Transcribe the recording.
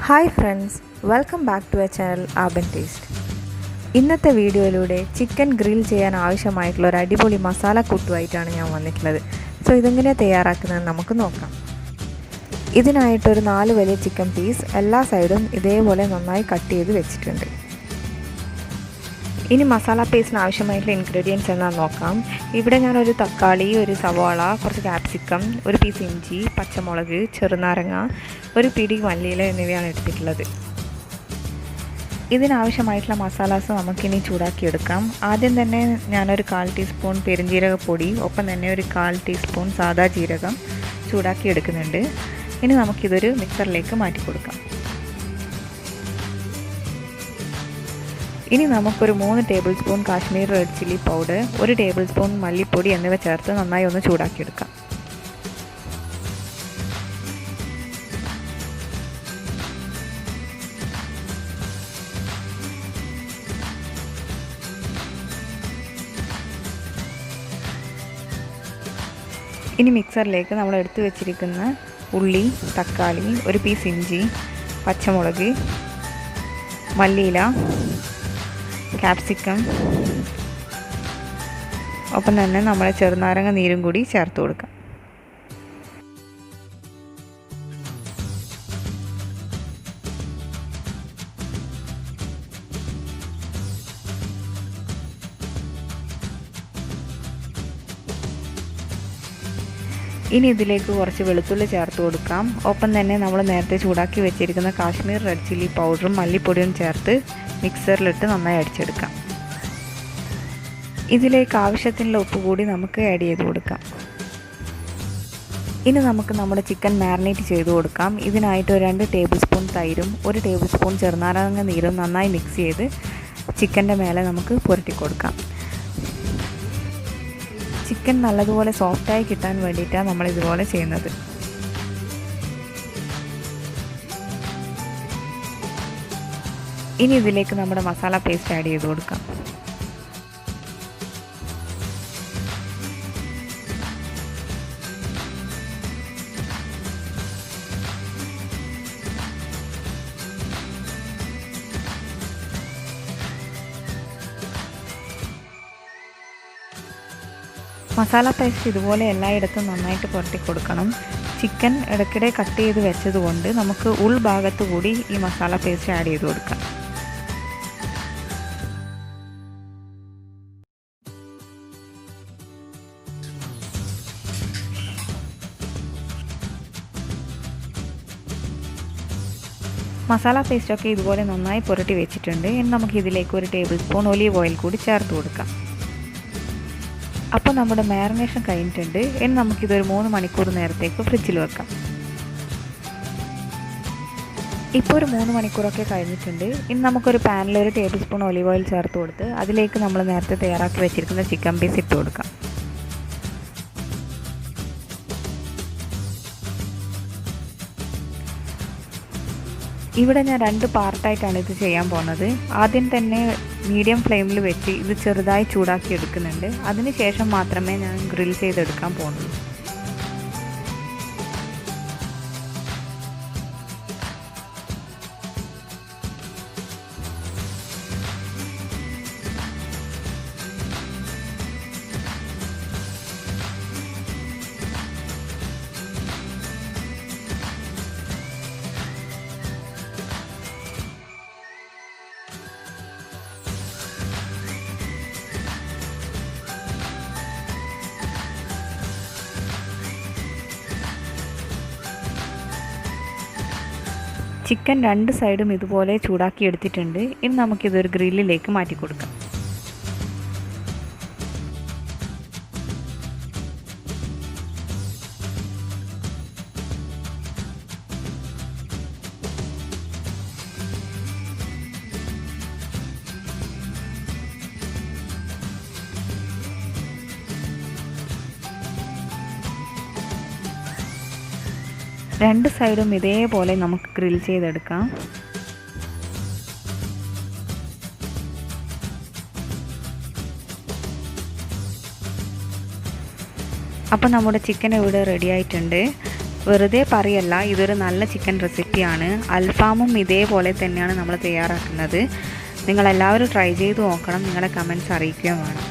Hi friends, welcome back to a channel urban taste. ഇന്നത്തെ വീഡിയോയിലൂടെ chicken grill ചെയ്യാൻ ആവശ്യമായിട്ടുള്ള ഒരു അടിപൊളി മസാല കൂട്ടുമായിട്ടാണ് ഞാൻ വന്നിട്ടുള്ളത്. സോ ഇതെങ്ങനെയാണ് തയ്യാറാക്കുന്നത് നമുക്ക് നോക്കാം. ഇതിനായിട്ടൊരു 4 വലിയ ചിക്കൻ പീസ് എല്ലാ സൈഡും ഇതേപോലെ നന്നായി കട്ട് ചെയ്ത് വെച്ചിട്ടുണ്ട്. ഇനി മസാല പേസ്റ്റിന് ആവശ്യമായിട്ടുള്ള ഇൻഗ്രീഡിയൻസ് എന്താണെന്ന് നോക്കാം. ഇവിടെ ഞാനൊരു തക്കാളി, ഒരു സവാള, കുറച്ച് കാപ്സിക്കം, ഒരു പീസ് ഇഞ്ചി, പച്ചമുളക്, ചെറുനാരങ്ങ, ഒരു പിടി മല്ലിയില എന്നിവയാണ് എടുത്തിട്ടുള്ളത്. ഇതിനാവശ്യമായിട്ടുള്ള മസാലാസ് നമുക്കിനി ചൂടാക്കിയെടുക്കാം. ആദ്യം തന്നെ ഞാനൊരു 1/4 ടീസ്പൂൺ പെരുംജീരകപ്പൊടി, ഒപ്പം തന്നെ ഒരു 1/4 ടീസ്പൂൺ സാദാ ജീരകം ചൂടാക്കി എടുക്കുന്നുണ്ട്. ഇനി നമുക്കിതൊരു മിക്സറിലേക്ക് മാറ്റി കൊടുക്കാം. ഇനി നമുക്കൊരു 3 table spoon Kashmir red chilli powder, 1 table spoon മല്ലിപ്പൊടി എന്നിവ ചേർത്ത് നന്നായി ഒന്ന് ചൂടാക്കിയെടുക്കാം. ഇനി മിക്സറിലേക്ക് നമ്മൾ എടുത്തു വെച്ചിരിക്കുന്ന ഉള്ളി, തക്കാളി, ഒരു പീസ് ഇഞ്ചി, പച്ചമുളക്, മല്ലിയില, കാപ്സിക്കം, ഒപ്പം തന്നെ നമ്മൾ ചെറുനാരങ്ങ നീരും കൂടി ചേർത്ത് കൊടുക്കാം. ഇനി ഇതിലേക്ക് കുറച്ച് വെളുത്തുള്ളി ചേർത്ത് കൊടുക്കാം. ഒപ്പം തന്നെ നമ്മൾ നേരത്തെ ചൂടാക്കി വെച്ചിരിക്കുന്ന കാശ്മീർ റെഡ് ചില്ലി പൗഡറും മല്ലിപ്പൊടിയും ചേർത്ത് മിക്സറിലിട്ട് നന്നായി അടിച്ചെടുക്കാം. ഇതിലേക്ക് ആവശ്യത്തിനുള്ള ഉപ്പ് കൂടി നമുക്ക് ആഡ് ചെയ്ത് കൊടുക്കാം. ഇനി നമുക്ക് നമ്മുടെ ചിക്കൻ മാരിനേറ്റ് ചെയ്ത് കൊടുക്കാം. ഇതിനായിട്ട് 2 ടേബിൾ സ്പൂൺ തൈരും 1 ടേബിൾ സ്പൂൺ ചെറുനാരങ്ങ നീരും നന്നായി മിക്സ് ചെയ്ത് ചിക്കൻ്റെ മേലെ നമുക്ക് പുരട്ടി കൊടുക്കാം. ചിക്കൻ നല്ലതുപോലെ സോഫ്റ്റായി കിട്ടാൻ വേണ്ടിയിട്ടാണ് നമ്മൾ ഇതുപോലെ ചെയ്യുന്നത്. ഇനി ഇതിലേക്ക് നമ്മുടെ മസാല പേസ്റ്റ് ആഡ് ചെയ്ത് കൊടുക്കാം. മസാല പേസ്റ്റ് ഇതുപോലെ എല്ലായിടത്തും നന്നായിട്ട് പുരട്ടി കൊടുക്കണം. ചിക്കൻ ഇടയ്ക്കിടെ കട്ട് ചെയ്ത് വെച്ചതുകൊണ്ട് നമുക്ക് ഉൾഭാഗത്ത് കൂടി ഈ മസാല പേസ്റ്റ് ആഡ് ചെയ്ത് കൊടുക്കാം. മസാല പേസ്റ്റൊക്കെ ഇതുപോലെ നന്നായി പുരട്ടി വെച്ചിട്ടുണ്ട്. ഇനി നമുക്ക് ഇതിലേക്ക് 1 ടേബിൾ സ്പൂൺ ഒലീവ് ഓയിൽ കൂടി ചേർത്ത് കൊടുക്കാം. അപ്പോൾ നമ്മുടെ മാരിനേഷൻ കഴിഞ്ഞിട്ടുണ്ട്. ഇനി നമുക്കിതൊരു 3 മണിക്കൂർ നേരത്തേക്ക് ഫ്രിഡ്ജിൽ വെക്കാം. ഇപ്പോൾ ഒരു 3 മണിക്കൂറൊക്കെ കഴിഞ്ഞിട്ടുണ്ട്. ഇനി നമുക്കൊരു പാനിൽ 1 ടേബിൾ സ്പൂൺ ഒലീവ് ഓയിൽ ചേർത്ത് കൊടുത്ത് അതിലേക്ക് നമ്മൾ നേരത്തെ തയ്യാറാക്കി വെച്ചിരിക്കുന്ന ചിക്കൻ പീസ് ഇട്ട് കൊടുക്കാം. ഇവിടെ ഞാൻ 2 പാർട്ടായിട്ടാണ് ഇത് ചെയ്യാൻ പോകുന്നത്. ആദ്യം തന്നെ മീഡിയം ഫ്ലെയിമിൽ വെച്ച് ഇത് ചെറുതായി ചൂടാക്കി എടുക്കുന്നുണ്ട്. അതിനുശേഷം മാത്രമേ ഞാൻ ഗ്രിൽ ചെയ്തെടുക്കാൻ പോകുന്നുള്ളൂ. ചിക്കൻ 2 സൈഡും ഇതുപോലെ ചൂടാക്കി എടുത്തിട്ടുണ്ട്. ഇനി നമുക്കിതൊരു ഗ്രില്ലിലേക്ക് മാറ്റി കൊടുക്കാം. രണ്ട് സൈഡും ഇതേപോലെ നമുക്ക് ഗ്രിൽ ചെയ്തെടുക്കാം. അപ്പോൾ നമ്മുടെ ചിക്കൻ ഇവിടെ റെഡി ആയിട്ടുണ്ട്. വെറുതെ പറയല്ല, ഇതൊരു നല്ല ചിക്കൻ റെസിപ്പിയാണ്. അൽഫാമും ഇതേപോലെ തന്നെയാണ് നമ്മൾ തയ്യാറാക്കുന്നത്. നിങ്ങളെല്ലാവരും ട്രൈ ചെയ്ത് നോക്കണം, നിങ്ങളുടെ കമൻറ്റ്സ് അറിയിക്കുകയും വേണം.